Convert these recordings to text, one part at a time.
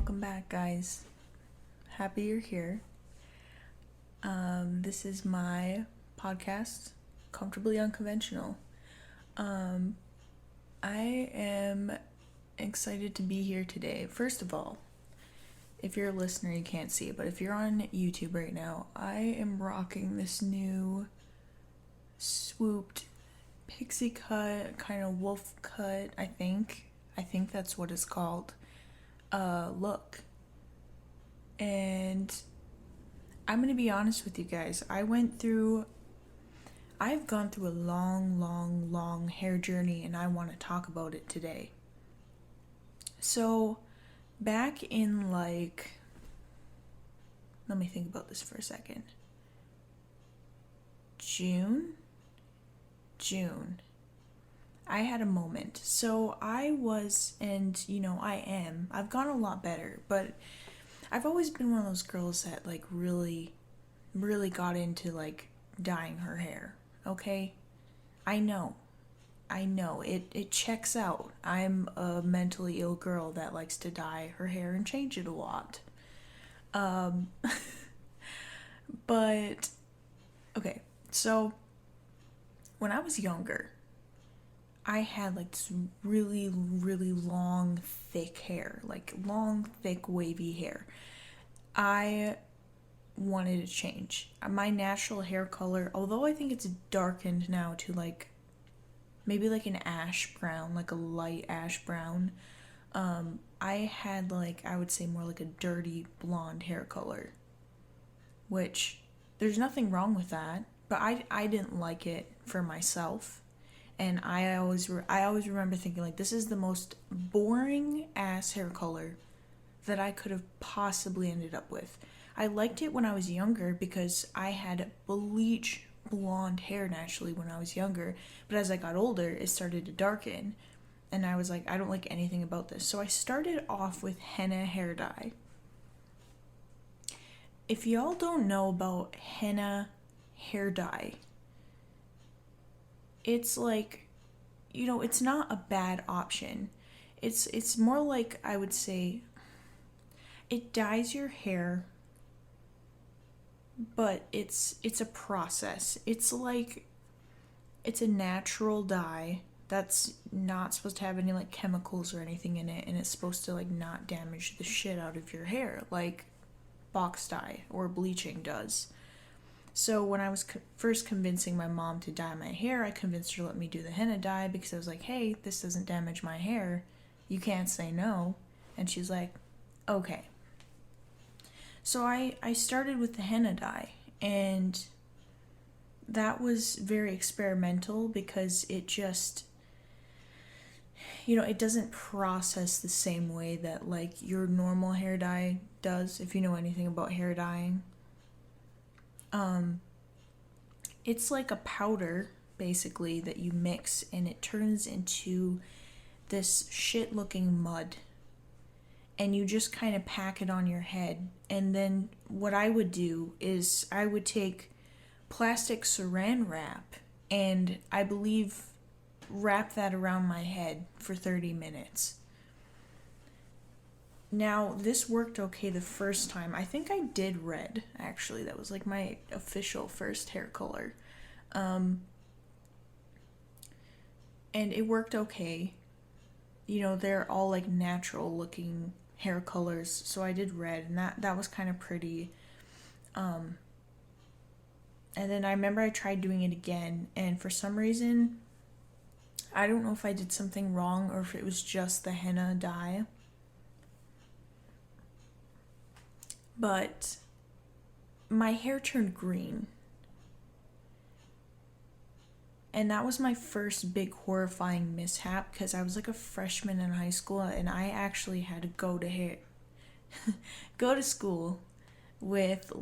Welcome back, guys. Happy you're here. This is my podcast, Comfortably Unconventional. I am excited to be here today. First of all, if you're a listener, you can't see it, but if you're on YouTube right now, I am rocking this new swooped pixie cut, kind of wolf cut, I think. I think that's what it's called. Look. And I'm going to be honest with you guys. I've gone through a long hair journey, and I want to talk about it today. So, back in let me think about this for a second. June, I had a moment. So I've gone a lot better, but I've always been one of those girls that really got into dyeing her hair, okay? I know, it checks out. I'm a mentally ill girl that likes to dye her hair and change it a lot. But, okay, so when I was younger, I had this really long, thick hair, long, thick, wavy hair. I wanted to change. My natural hair color, although I think it's darkened now to maybe an ash brown, a light ash brown, I had I would say more a dirty blonde hair color, which there's nothing wrong with that, but I didn't like it for myself. And I always remember thinking this is the most boring ass hair color that I could have possibly ended up with. I liked it when I was younger because I had bleach blonde hair naturally when I was younger, but as I got older it started to darken, and I was I don't like anything about this. So I started off with henna hair dye. If y'all don't know about henna hair dye, it's it's not a bad option. It's more I would say, it dyes your hair, but it's a process. It's a natural dye that's not supposed to have any chemicals or anything in it, and it's supposed to not damage the shit out of your hair like box dye or bleaching does. So when I was first convincing my mom to dye my hair, I convinced her to let me do the henna dye because I was like, hey, this doesn't damage my hair. You can't say no. And she's like, okay. So I started with the henna dye, and that was very experimental because it just, it doesn't process the same way that your normal hair dye does, if you know anything about hair dyeing. It's like a powder, basically, that you mix, and it turns into this shit-looking mud. And you just kind of pack it on your head. And then what I would do is I would take plastic saran wrap and, I believe, wrap that around my head for 30 minutes. Now, this worked okay the first time. I think I did red, actually. That was my official first hair color. And it worked okay. They're all natural looking hair colors. So I did red, and that was kind of pretty. And then I remember I tried doing it again, and for some reason, I don't know if I did something wrong or if it was just the henna dye, but my hair turned green. And that was my first big horrifying mishap because I was a freshman in high school, and I actually had to go to school with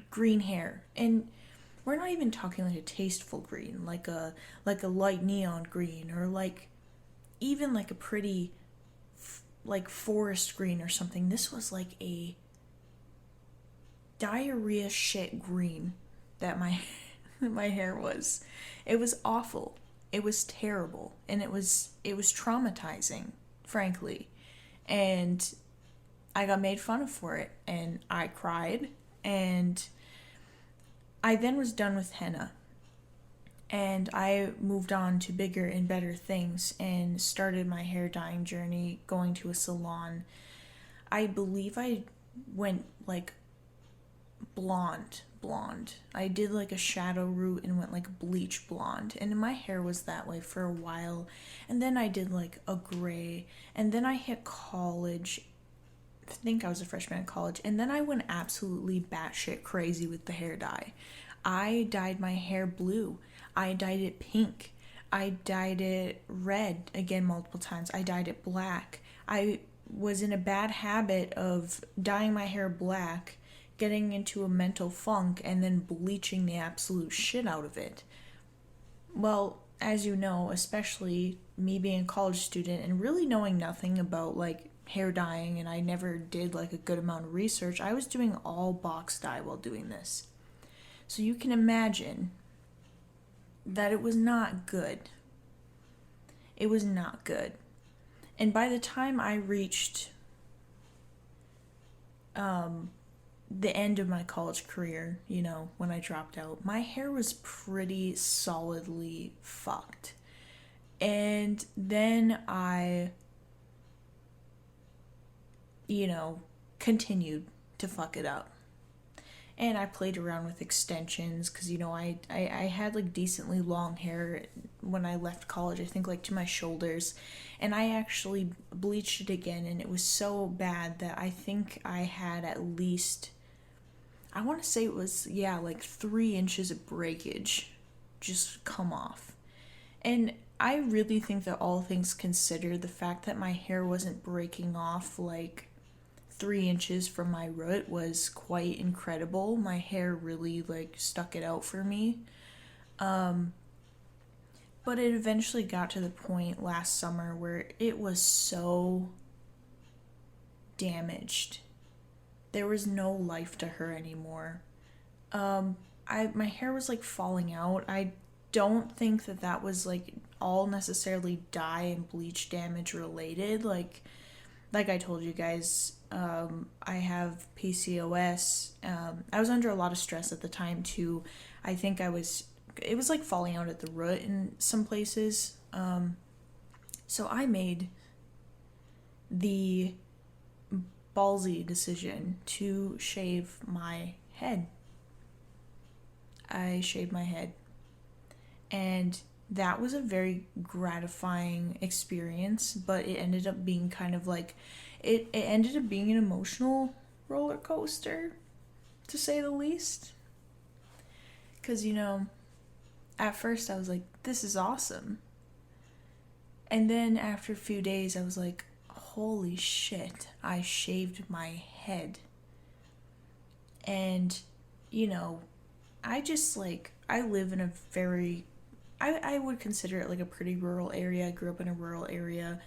green hair. And we're not even talking a tasteful green, like a light neon green, or even a pretty forest green or something. This was a diarrhea shit green that my hair was. It was awful. It was terrible, and it was traumatizing, frankly. And I got made fun of for it, and I cried, and I then was done with henna. And I moved on to bigger and better things and started my hair dyeing journey going to a salon. I believe I went like blonde. I did like a shadow root and went like bleach blonde. And my hair was that way for a while. And then I did like a gray. And then I hit college. I think I was a freshman in college. And then I went absolutely batshit crazy with the hair dye. I dyed my hair blue. I dyed it pink. I dyed it red again multiple times. I dyed it black. I was in a bad habit of dyeing my hair black, getting into a mental funk, and then bleaching the absolute shit out of it. Well, as you know, especially me being a college student and really knowing nothing about like hair dyeing, and I never did like a good amount of research, I was doing all box dye while doing this. So you can imagine that it was not good. It was not good. And by the time I reached the end of my college career, you know, when I dropped out, my hair was pretty solidly fucked. And then I, you know, continued to fuck it up. And I played around with extensions because, you know, I had like decently long hair when I left college, I think like to my shoulders. And I actually bleached it again, and it was so bad that I think I had at least, I want to say it was, yeah, like 3 inches of breakage just come off. And I really think that all things considered, the fact that my hair wasn't breaking off like 3 inches from my root was quite incredible. My hair really like stuck it out for me. But it eventually got to the point last summer where it was so damaged. There was no life to her anymore. My hair was like falling out. I don't think that was like all necessarily dye and bleach damage related. Like I told you guys, I have PCOS. I was under a lot of stress at the time too. I think it was like falling out at the root in some places. So I made the ballsy decision to shave my head. I shaved my head. And that was a very gratifying experience, but it ended up being kind of like, it ended up being an emotional roller coaster, to say the least. Because, you know, at first I was like, this is awesome. And then after a few days, I was like, holy shit, I shaved my head. And, you know, I just like, I live in a very, I would consider it like a pretty rural area. I grew up in a rural area.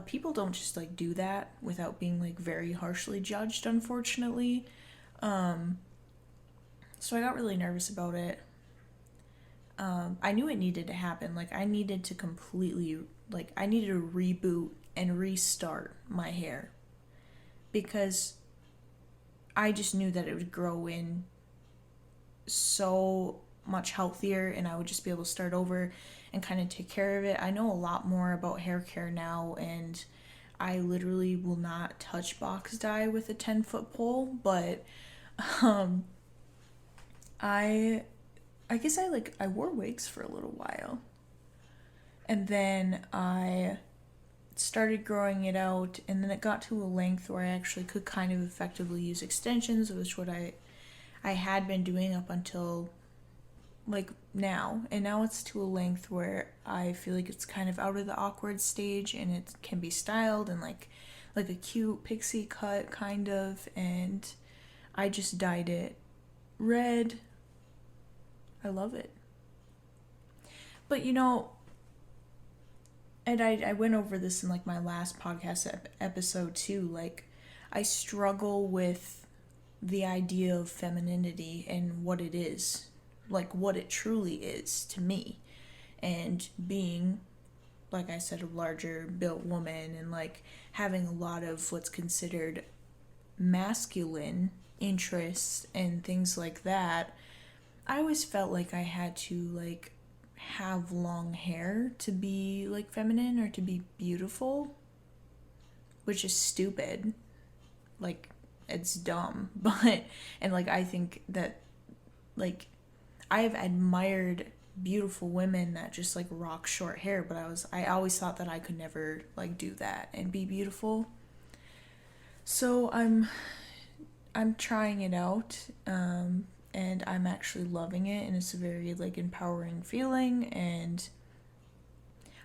People don't just like do that without being like very harshly judged, unfortunately. So I got really nervous about it. I knew it needed to happen. Like I needed to completely, like I needed to reboot and restart my hair. Because I just knew that it would grow in so much healthier and I would just be able to start over and kind of take care of it. I know a lot more about hair care now, and I literally will not touch box dye with a 10-foot pole, but I guess I wore wigs for a little while. And then I started growing it out, and then it got to a length where I actually could kind of effectively use extensions, which what I had been doing up until like now. And now it's to a length where I feel like it's kind of out of the awkward stage, and it can be styled and like a cute pixie cut kind of. And I just dyed it red. I love it. But you know, and I went over this in like my last podcast episode too, like I struggle with the idea of femininity and what it is, like what it truly is to me. And being like I said, a larger built woman and like having a lot of what's considered masculine interests and things like that, I always felt like I had to like have long hair to be like feminine or to be beautiful, which is stupid. Like, it's dumb. But, and like, I think that, like, I have admired beautiful women that just like rock short hair, but I always thought that I could never like do that and be beautiful. So I'm trying it out, and I'm actually loving it, and it's a very like empowering feeling, and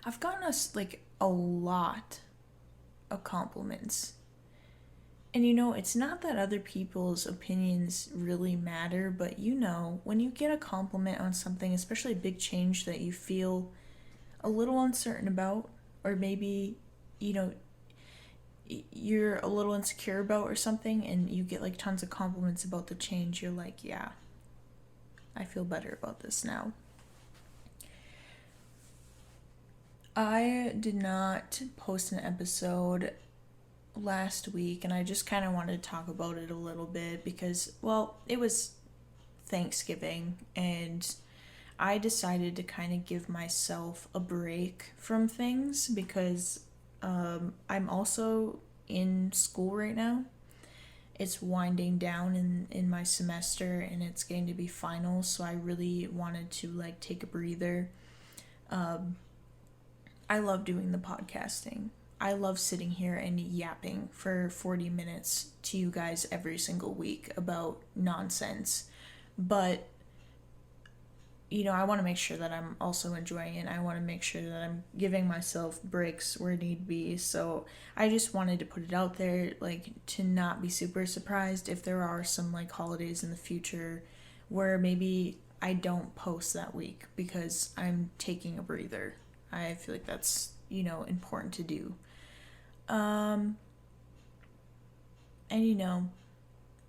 I've gotten us like a lot of compliments. And it's not that other people's opinions really matter, but when you get a compliment on something, especially a big change that you feel a little uncertain about, or maybe, you know, you're a little insecure about or something, and you get like tons of compliments about the change, you're like, yeah, I feel better about this now. I did not post an episode last week, and I just kind of wanted to talk about it a little bit because, well, it was Thanksgiving, and I decided to kind of give myself a break from things because I'm also in school right now. It's winding down in my semester, and it's getting to be finals, so I really wanted to like take a breather. I love doing the podcasting. I love sitting here and yapping for 40 minutes to you guys every single week about nonsense. But, I want to make sure that I'm also enjoying it. I want to make sure that I'm giving myself breaks where need be. So I just wanted to put it out there, like, to not be super surprised if there are some, like, holidays in the future where maybe I don't post that week because I'm taking a breather. I feel like that's, important to do. And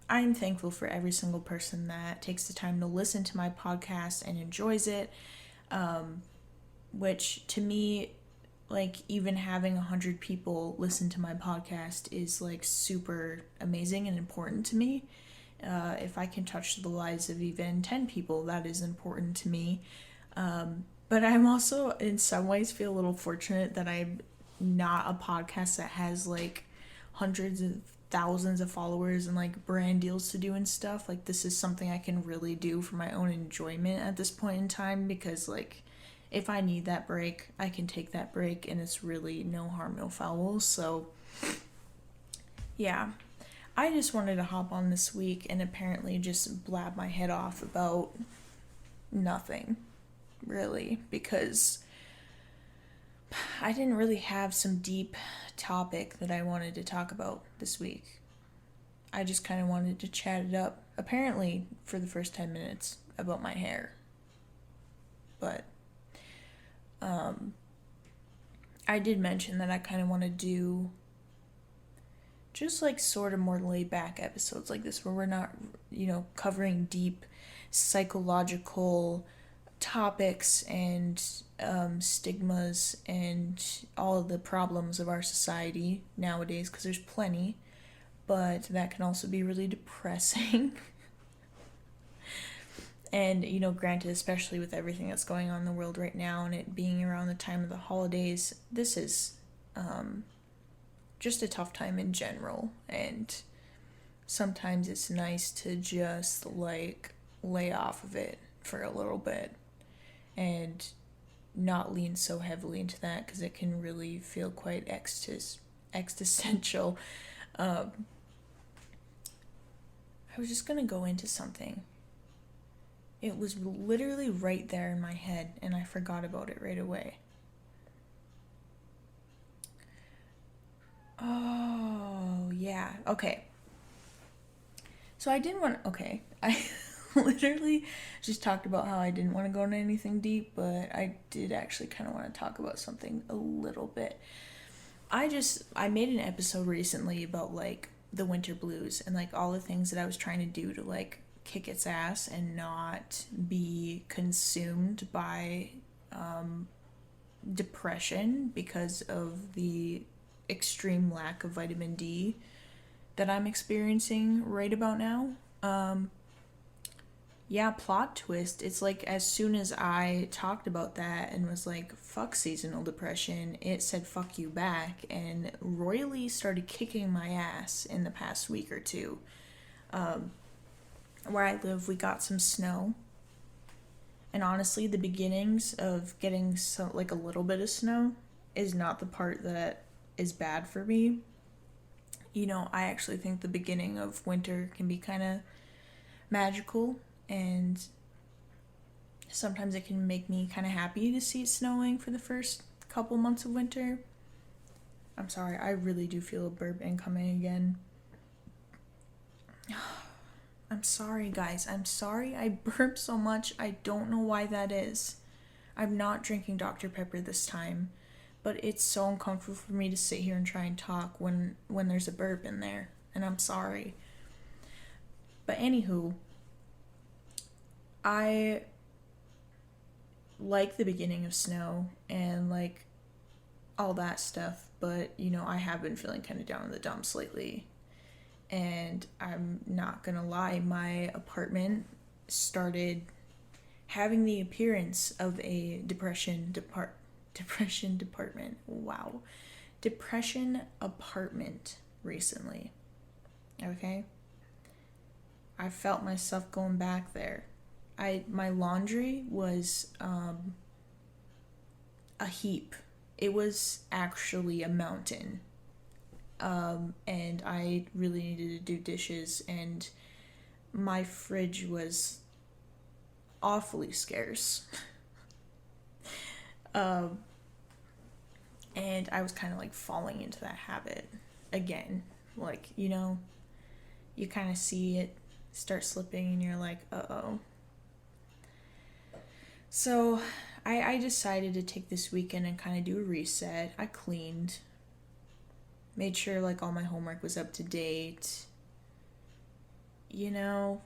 I'm thankful for every single person that takes the time to listen to my podcast and enjoys it. Which to me, like, even having 100 people listen to my podcast is like super amazing and important to me. If I can touch the lives of even 10 people, that is important to me. But I'm also in some ways feel a little fortunate that I'm not a podcast that has like hundreds of thousands of followers and like brand deals to do and stuff. Like, this is something I can really do for my own enjoyment at this point in time, because like if I need that break, I can take that break, and it's really no harm, no foul. So yeah, I just wanted to hop on this week and apparently just blab my head off about nothing, really, because I didn't really have some deep topic that I wanted to talk about this week. I just kind of wanted to chat it up, apparently for the first 10 minutes, about my hair. But I did mention that I kind of want to do just like sort of more laid back episodes like this, where we're not, covering deep psychological topics and stigmas and all of the problems of our society nowadays, because there's plenty, but that can also be really depressing. And, granted, especially with everything that's going on in the world right now and it being around the time of the holidays, this is just a tough time in general. And sometimes it's nice to just, like, lay off of it for a little bit and not lean so heavily into that, because it can really feel quite existential. I was just going to go into something. It was literally right there in my head, and I forgot about it right away. Oh, yeah. Okay. So I didn't want to... Okay. I literally just talked about how I didn't want to go into anything deep, but I did actually kind of want to talk about something a little bit. I made an episode recently about, like, the winter blues and, like, all the things that I was trying to do to, like, kick its ass and not be consumed by depression because of the extreme lack of vitamin D that I'm experiencing right about now. Yeah, plot twist. It's like as soon as I talked about that and was like, fuck seasonal depression, it said fuck you back and royally started kicking my ass in the past week or two. Where I live, we got some snow. And honestly, the beginnings of getting like a little bit of snow is not the part that is bad for me. You know, I actually think the beginning of winter can be kind of magical, and sometimes it can make me kind of happy to see it snowing for the first couple months of winter. I'm sorry, I really do feel a burp incoming again. I'm sorry, guys. I'm sorry I burp so much. I don't know why that is. I'm not drinking Dr. Pepper this time, but it's so uncomfortable for me to sit here and try and talk when there's a burp in there, and I'm sorry. But anywho, I like the beginning of snow and like all that stuff, but you know, I have been feeling kind of down in the dumps lately. And I'm not gonna lie, my apartment started having the appearance of a depression apartment recently. Okay? I felt myself going back there. My laundry was a heap. It was actually a mountain. And I really needed to do dishes, and my fridge was awfully scarce. And I was kind of like falling into that habit again. Like, you know, you kind of see it start slipping and you're like, uh-oh. So I decided to take this weekend and kind of do a reset. I cleaned. Made sure like all my homework was up to date. You know,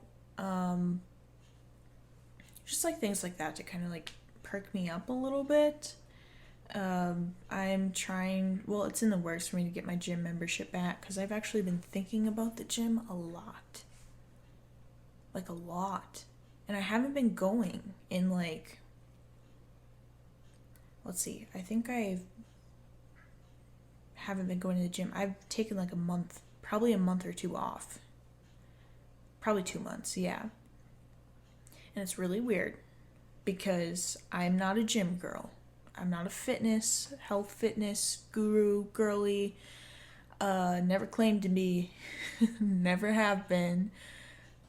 just like things like that to kind of like perk me up a little bit. I'm trying, well, it's in the works for me to get my gym membership back because I've actually been thinking about the gym a lot. Like a lot. And I haven't been going in like, let's see, I think I haven't been going to the gym. I've taken like a month, probably a month or two off. Probably 2 months, yeah. And it's really weird because I'm not a gym girl. I'm not a health fitness guru, girly. Never claimed to be. Never have been.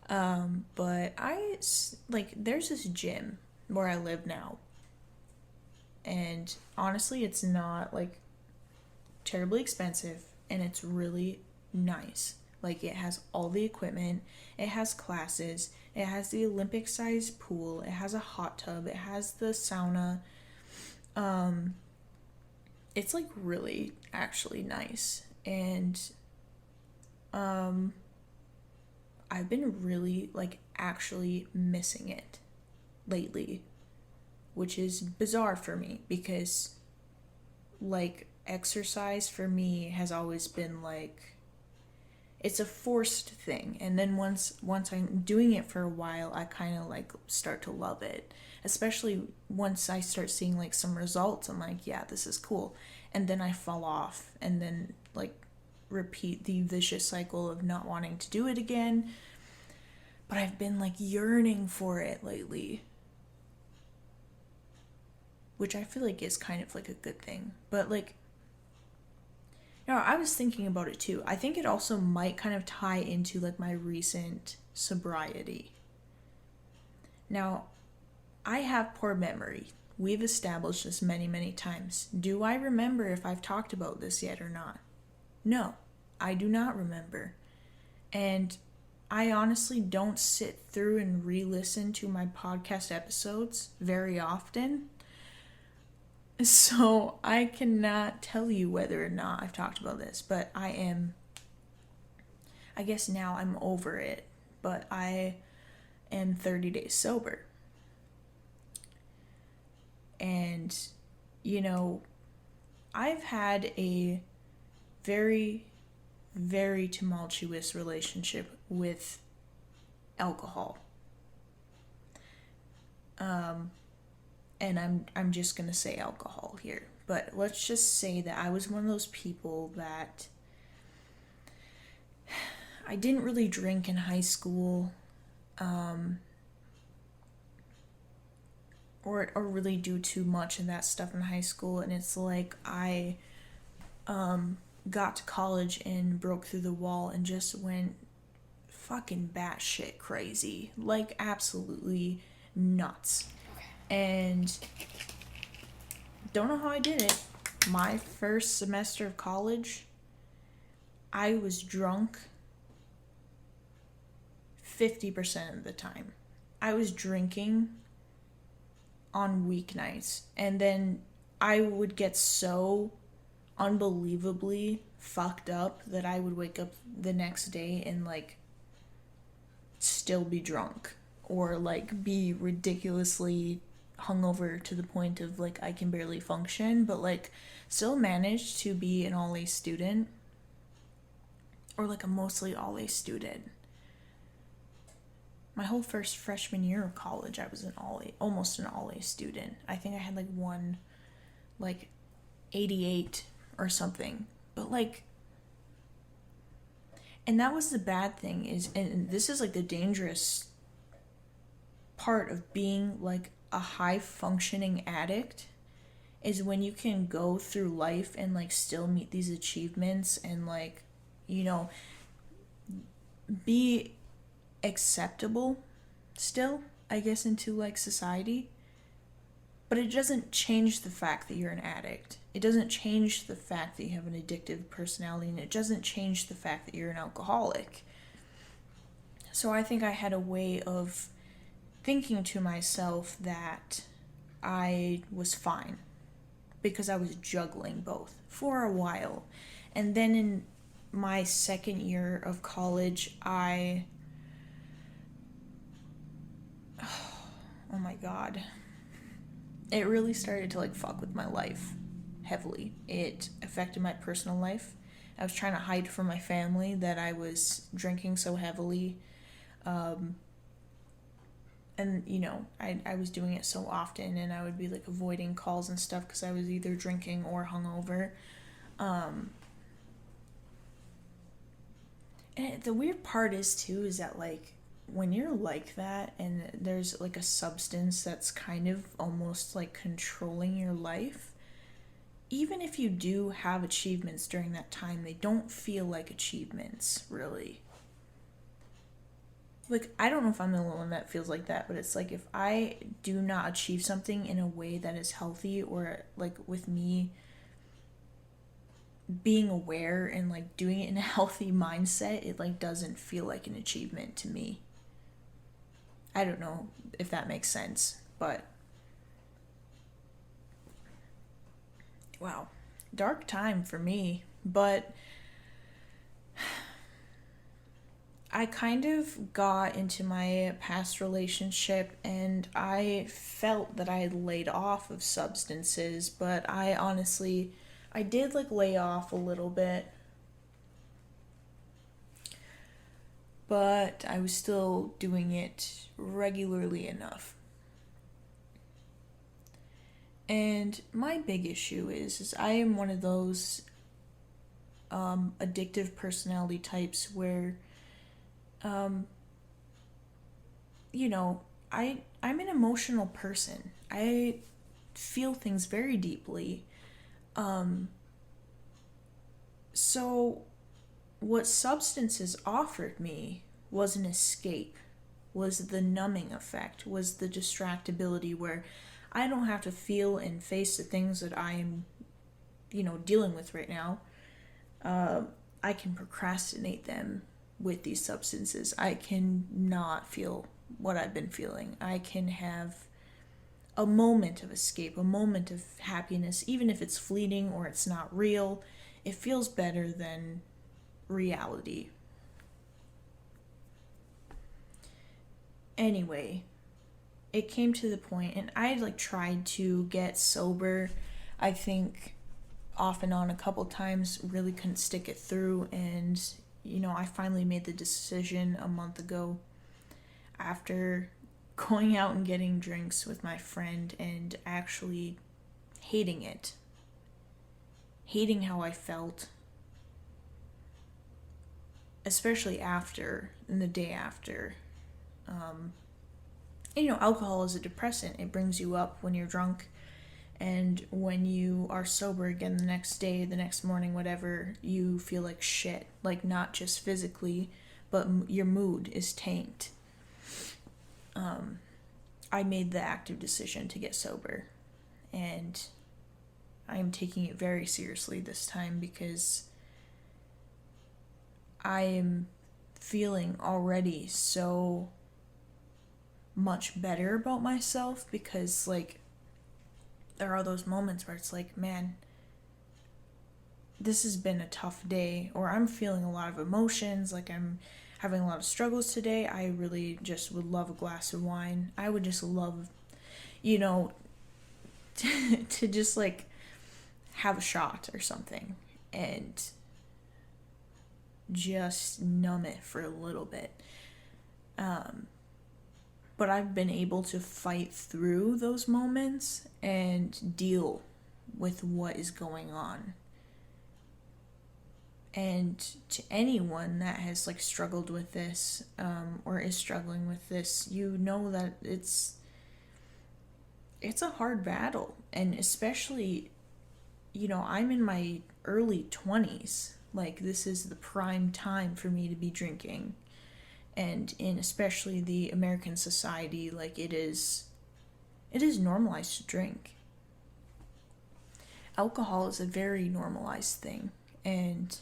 But there's this gym where I live now. And honestly, it's not like terribly expensive, and it's really nice. Like, it has all the equipment, it has classes, it has the Olympic sized pool, it has a hot tub, it has the sauna. It's like really actually nice, and I've been really like actually missing it lately, which is bizarre for me because like exercise for me has always been like, it's a forced thing, and then once I'm doing it for a while, I kind of like start to love it, especially once I start seeing like some results. I'm like, yeah, this is cool, and then I fall off and then like repeat the vicious cycle of not wanting to do it again. But I've been like yearning for it lately, which I feel like is kind of like a good thing. But like, you know, I was thinking about it too. I think it also might kind of tie into like my recent sobriety. Now, I have poor memory. We've established this many, many times. Do I remember if I've talked about this yet or not? No, I do not remember. And I honestly don't sit through and re-listen to my podcast episodes very often. So I cannot tell you whether or not I've talked about this, but I guess now I'm over it, but I am 30 days sober. And you know, I've had a very, very tumultuous relationship with alcohol. And I'm just gonna say alcohol here. But let's just say that I was one of those people that I didn't really drink in high school, or really do too much of that stuff in high school, and it's like I got to college and broke through the wall and just went fucking batshit crazy, like absolutely nuts. And don't know how I did it. My first semester of college, I was drunk 50% of the time. I was drinking on weeknights, and then I would get so unbelievably fucked up that I would wake up the next day and like still be drunk, or like be ridiculously hungover to the point of like I can barely function, but like still manage to be an all A student, or like a mostly all A student. My whole first freshman year of college, I was an all A, almost an all A student. I think I had like one, like 88 or something. But like, and that was the bad thing is, and this is like the dangerous part of being like a high functioning addict, is when you can go through life and like still meet these achievements and like, you know, be acceptable still, I guess, into like society. But it doesn't change the fact that you're an addict. It doesn't change the fact that you have an addictive personality, and it doesn't change the fact that you're an alcoholic. So I think I had a way of thinking to myself that I was fine because I was juggling both for a while. And then in my second year of college, oh my god, it really started to like fuck with my life heavily. It affected my personal life. I was trying to hide from my family that I was drinking so heavily. And you know, I was doing it so often, and I would be like avoiding calls and stuff because I was either drinking or hungover. And the weird part is too is that like when you're like that and there's like a substance that's kind of almost like controlling your life, even if you do have achievements during that time, they don't feel like achievements, really. Like, I don't know if I'm the only one that feels like that, but it's like if I do not achieve something in a way that is healthy, or like with me being aware and like doing it in a healthy mindset, it like doesn't feel like an achievement to me. I don't know if that makes sense, but wow, dark time for me. But I kind of got into my past relationship and I felt that I had laid off of substances, but I honestly, I did like lay off a little bit, but I was still doing it regularly enough. And my big issue is I am one of those addictive personality types where, um, you know, I'm an emotional person. I feel things very deeply. Um, so what substances offered me was an escape, was the numbing effect, was the distractibility where I don't have to feel and face the things that I'm, you know, dealing with right now. Uh, I can procrastinate them with these substances. I can not feel what I've been feeling. I can have a moment of escape, a moment of happiness, even if it's fleeting or it's not real. It feels better than reality. Anyway, it came to the point, and I had like tried to get sober. I think off and on a couple times, really couldn't stick it through, and I finally made the decision a month ago after going out and getting drinks with my friend and actually hating it, hating how I felt, especially after, and the day after. Alcohol is a depressant. It brings you up when you're drunk, and when you are sober again the next day, the next morning, whatever, you feel like shit. Like, not just physically, but your mood is tanked. I made the active decision to get sober, and I am taking it very seriously this time because I am feeling already so much better about myself, because like there are those moments where it's like, man, this has been a tough day, or I'm feeling a lot of emotions, like I'm having a lot of struggles today. I really just would love a glass of wine. I would just love, to just like have a shot or something and just numb it for a little bit. But I've been able to fight through those moments and deal with what is going on. And to anyone that has like struggled with this, or is struggling with this, that it's a hard battle. And especially, I'm in my early 20s. Like, this is the prime time for me to be drinking. And in especially the American society, like, it is normalized to drink. Alcohol is a very normalized thing, and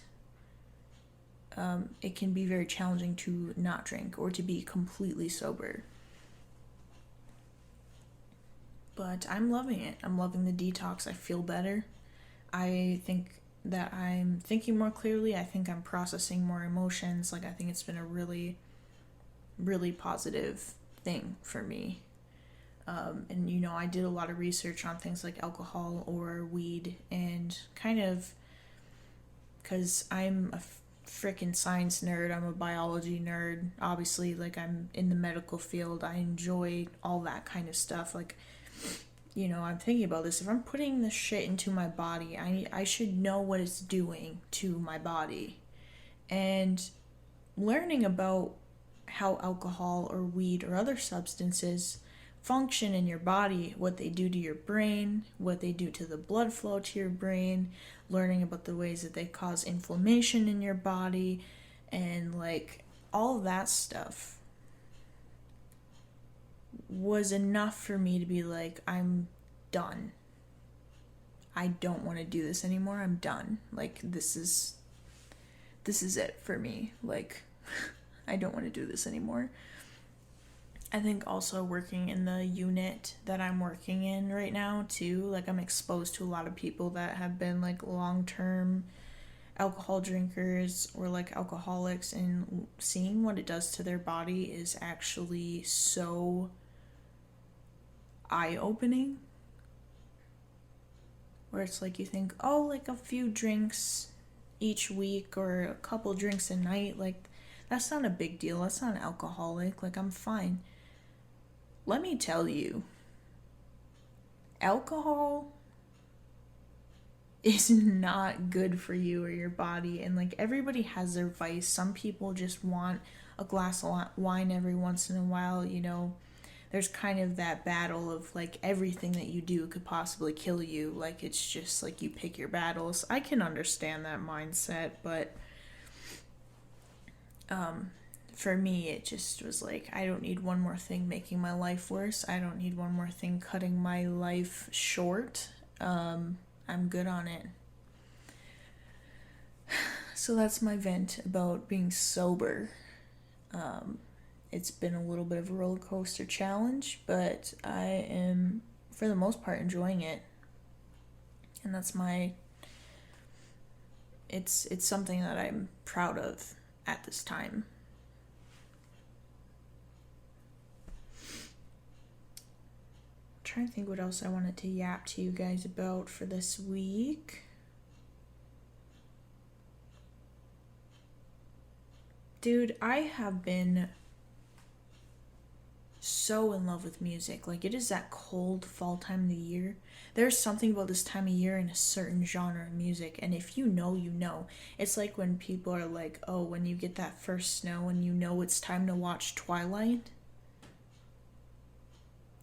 it can be very challenging to not drink or to be completely sober. But I'm loving it. I'm loving the detox. I feel better. I think that I'm thinking more clearly. I think I'm processing more emotions. Like, I think it's been a really, really positive thing for me. And I did a lot of research on things like alcohol or weed, and kind of, because I'm a freaking science nerd, I'm a biology nerd, obviously, like, I'm in the medical field, I enjoy all that kind of stuff. Like, I'm thinking about this. If I'm putting this shit into my body, I should know what it's doing to my body. And learning about how alcohol or weed or other substances function in your body, what they do to your brain, what they do to the blood flow to your brain, learning about the ways that they cause inflammation in your body, and like all that stuff was enough for me to be like, I'm done. I don't want to do this anymore. I'm done. Like, this is it for me. Like, I don't want to do this anymore. I think also working in the unit that I'm working in right now too, like, I'm exposed to a lot of people that have been like long-term alcohol drinkers or like alcoholics, and seeing what it does to their body is actually so eye-opening. Where it's like, you think, oh, like a few drinks each week or a couple drinks a night, like, that's not a big deal. That's not an alcoholic. Like, I'm fine. Let me tell you, alcohol is not good for you or your body. And like, everybody has their vice. Some people just want a glass of wine every once in a while. There's kind of that battle of like, everything that you do could possibly kill you. Like, it's just like, you pick your battles. I can understand that mindset, but for me, it just was like, I don't need one more thing making my life worse. I don't need one more thing cutting my life short. I'm good on it. So that's my vent about being sober. It's been a little bit of a roller coaster challenge, but I am, for the most part, enjoying it. And that's it's something that I'm proud of at this time. trying to think what else I wanted to yap to you guys about for this week. Dude, I have been so in love with music. Like, it is that cold fall time of the year. There's something about this time of year in a certain genre of music, and if you know, you know. It's like when people are like, oh, when you get that first snow and you know it's time to watch Twilight.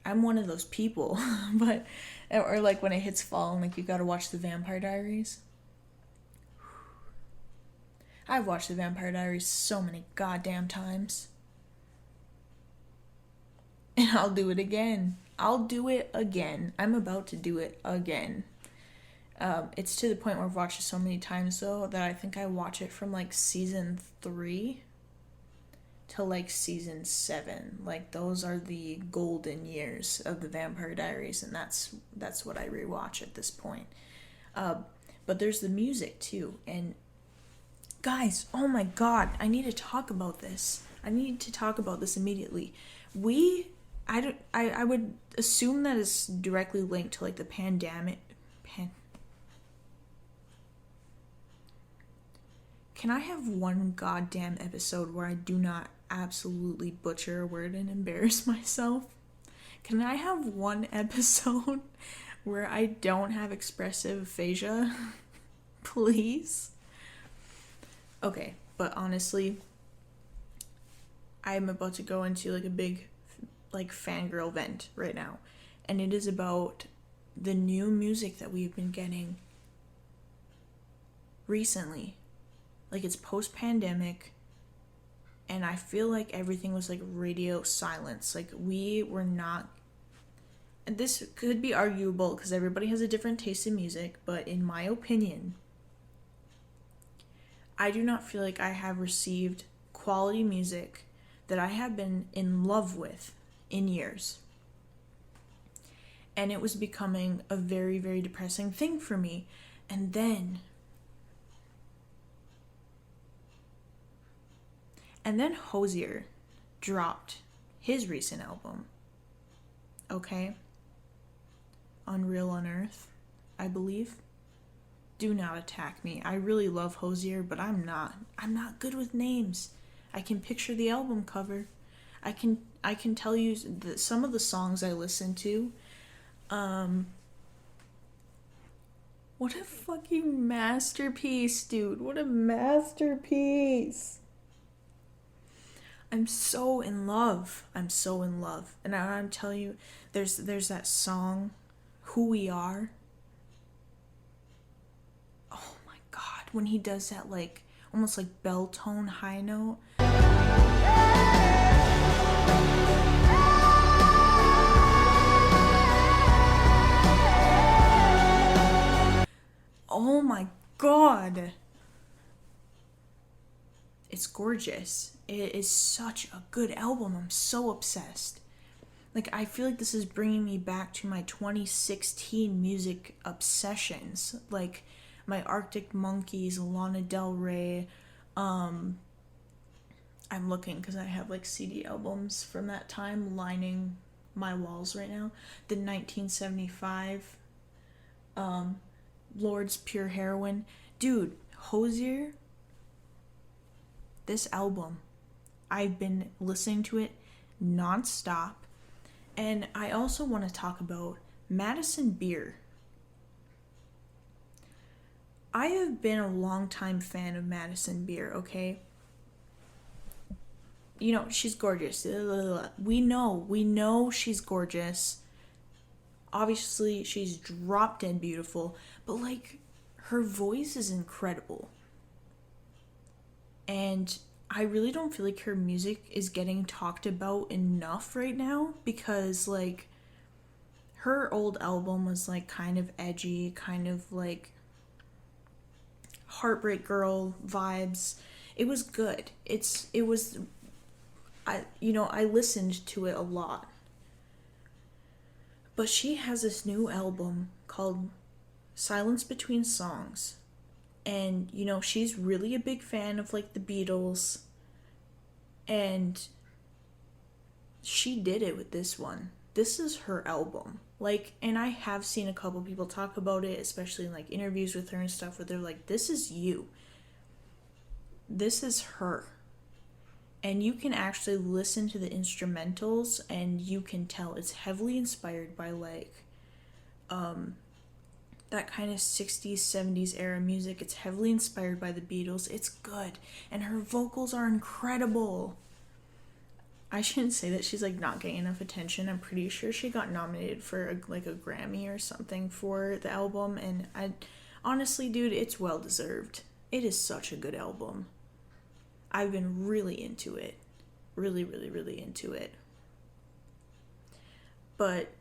I'm one of those people. But, or like when it hits fall and like you gotta watch the Vampire Diaries. I've watched the Vampire Diaries so many goddamn times. And I'll do it again. I'll do it again. I'm about to do it again. It's to the point where I've watched it so many times, though, that I think I watch it from, like, season 3 to, like, season 7. Like, those are the golden years of the Vampire Diaries, and that's what I rewatch at this point. But there's the music, too. And, guys, oh my god, I need to talk about this. I need to talk about this immediately. I would assume that it's directly linked to, like, the pandemic. Can I have one goddamn episode where I do not absolutely butcher a word and embarrass myself? Can I have one episode where I don't have expressive aphasia? Please? Okay, but honestly, I'm about to go into, like, a big, like, fangirl vent right now. And it is about the new music that we've been getting recently. Like, it's post-pandemic, and I feel like everything was, like, radio silence. Like, we were not... And this could be arguable, because everybody has a different taste in music, but in my opinion, I do not feel like I have received quality music that I have been in love with in years. And it was becoming a very, very depressing thing for me. And then Hozier dropped his recent album. Okay? Unreal on Earth, I believe. Do not attack me. I really love Hozier, but I'm not good with names. I can picture the album cover. I can tell you that some of the songs I listen to. What a fucking masterpiece, dude. What a masterpiece. I'm so in love. I'm so in love. And I'm telling you, there's that song, Who We Are. Oh my god, when he does that, like, almost like bell tone high note. Oh my god. It's gorgeous. It is such a good album. I'm so obsessed. Like, I feel like this is bringing me back to my 2016 music obsessions. Like, my Arctic Monkeys, Lana Del Rey. I'm looking because I have, like, CD albums from that time lining my walls right now. The 1975, Lord's Pure Heroin. Dude, Hozier, this album, I've been listening to it nonstop. And I also want to talk about Madison Beer. I have been a longtime fan of Madison Beer, okay? You know, she's gorgeous. We know she's gorgeous. Obviously, she's drop dead beautiful. But, like, her voice is incredible. And I really don't feel like her music is getting talked about enough right now, because, like, her old album was, like, kind of edgy, kind of, like, Heartbreak Girl vibes. It was good. I listened to it a lot. But she has this new album called Silence Between Songs. And, you know, she's really a big fan of, like, the Beatles. And she did it with this one. this is her album. Like, and I have seen a couple people talk about it, especially in like interviews with her and stuff, where they're like, this is you. This is her. And you can actually listen to the instrumentals and you can tell it's heavily inspired by like that kind of 60s, 70s era music. It's heavily inspired by the Beatles. It's good. And her vocals are incredible. I shouldn't say that she's like not getting enough attention. I'm pretty sure she got nominated for a Grammy or something for the album, and I honestly, dude, it's well deserved. It is such a good album. I've been really into it. Really, really, really into it. But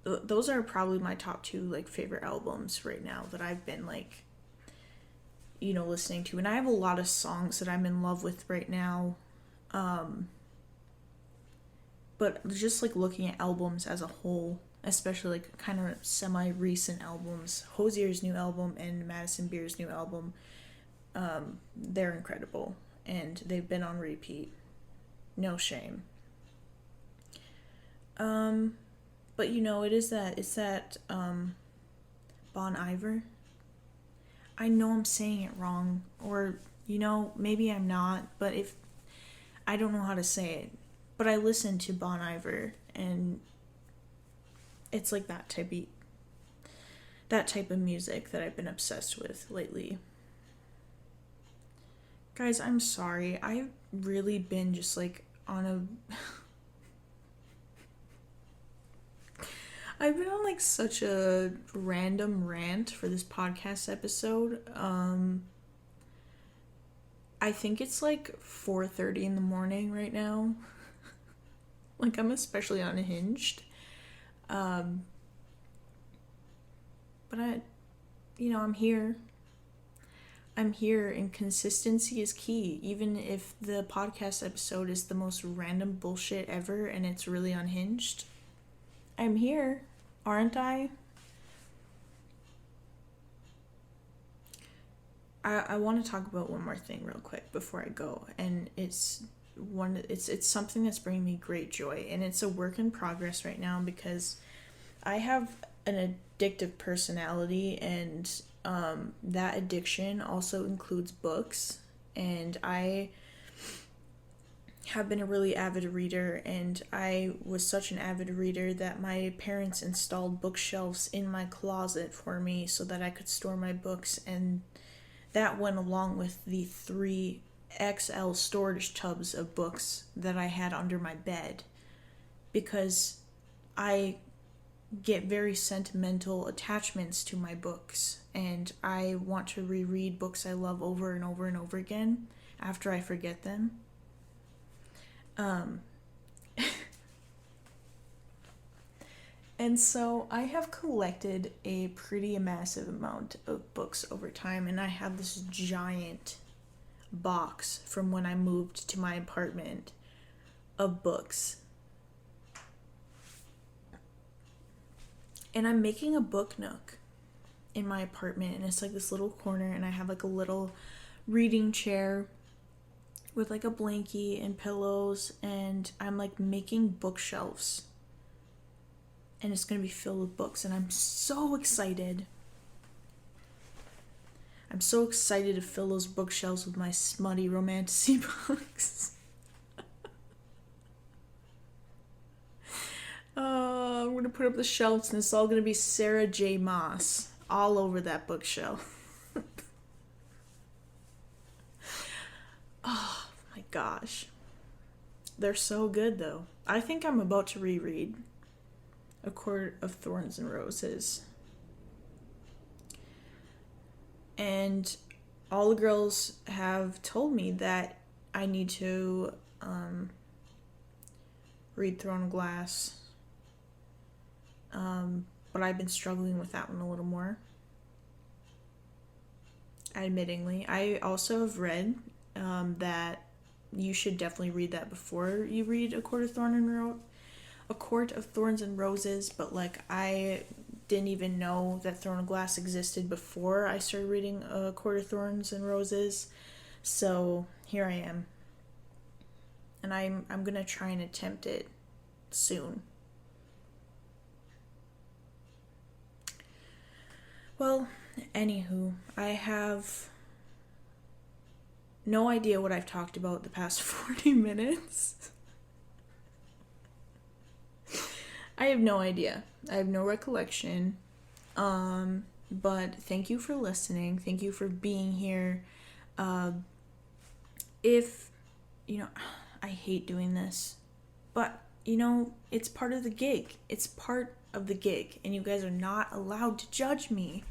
those are probably my top two like favorite albums right now that I've been like, you know, listening to. And I have a lot of songs that I'm in love with right now. But just like looking at albums as a whole, especially like kind of semi-recent albums, Hozier's new album and Madison Beer's new album, they're incredible. And they've been on repeat. No shame. But you know, it's that Bon Iver. I know I'm saying it wrong, or you know, maybe I'm not, but if I don't know how to say it, but I listen to Bon Iver, and it's like that type of music that I've been obsessed with lately. Guys, I'm sorry. I've really been just like on a I've been on like such a random rant for this podcast episode. I think it's like 4:30 in the morning right now. Like, I'm especially unhinged. But I'm here. I'm here, and consistency is key. Even if the podcast episode is the most random bullshit ever and it's really unhinged, I'm here, aren't I? I want to talk about one more thing real quick before I go, and it's something that's bringing me great joy, and it's a work in progress right now because I have an addictive personality, and that addiction also includes books, and I have been a really avid reader, and I was such an avid reader that my parents installed bookshelves in my closet for me so that I could store my books, and that went along with the 3 XL storage tubs of books that I had under my bed, because I get very sentimental attachments to my books, and I want to reread books I love over and over and over again after I forget them. And so I have collected a pretty massive amount of books over time, and I have this giant box from when I moved to my apartment of books. And I'm making a book nook in my apartment, and it's like this little corner, and I have like a little reading chair with like a blankie and pillows, and I'm like making bookshelves, and it's gonna be filled with books, and I'm so excited. I'm so excited to fill those bookshelves with my smutty romantasy books. I'm going to put up the shelves, and it's all going to be Sarah J. Maas all over that bookshelf. Oh my gosh. They're so good, though. I think I'm about to reread A Court of Thorns and Roses. And all the girls have told me that I need to read Throne of Glass. But I've been struggling with that one a little more. Admittingly. I also have read that you should definitely read that before you read A Court of Thorns and Roses, but like I didn't even know that Throne of Glass existed before I started reading A Court of Thorns and Roses. So here I am. And I'm gonna try and attempt it soon. Well, anywho, I have no idea what I've talked about the past 40 minutes. I have no idea. I have no recollection. But thank you for listening. Thank you for being here. If, I hate doing this, but, it's part of the gig. It's part of the gig, and you guys are not allowed to judge me.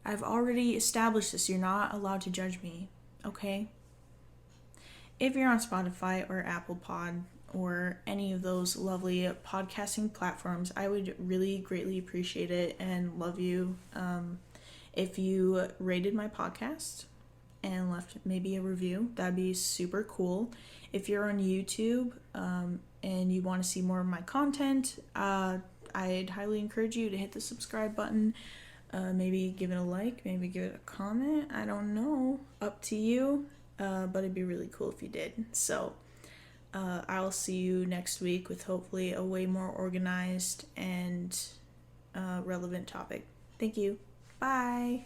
I've already established this. You're not allowed to judge me, okay? If you're on Spotify or Apple Pod or any of those lovely podcasting platforms, I would really greatly appreciate it and love you if you rated my podcast and left maybe a review. That'd be super cool. If you're on YouTube and you want to see more of my content, I'd highly encourage you to hit the subscribe button. Maybe give it a like, maybe give it a comment. I don't know. Up to you. But it'd be really cool if you did. So I'll see you next week with hopefully a way more organized and relevant topic. Thank you. Bye.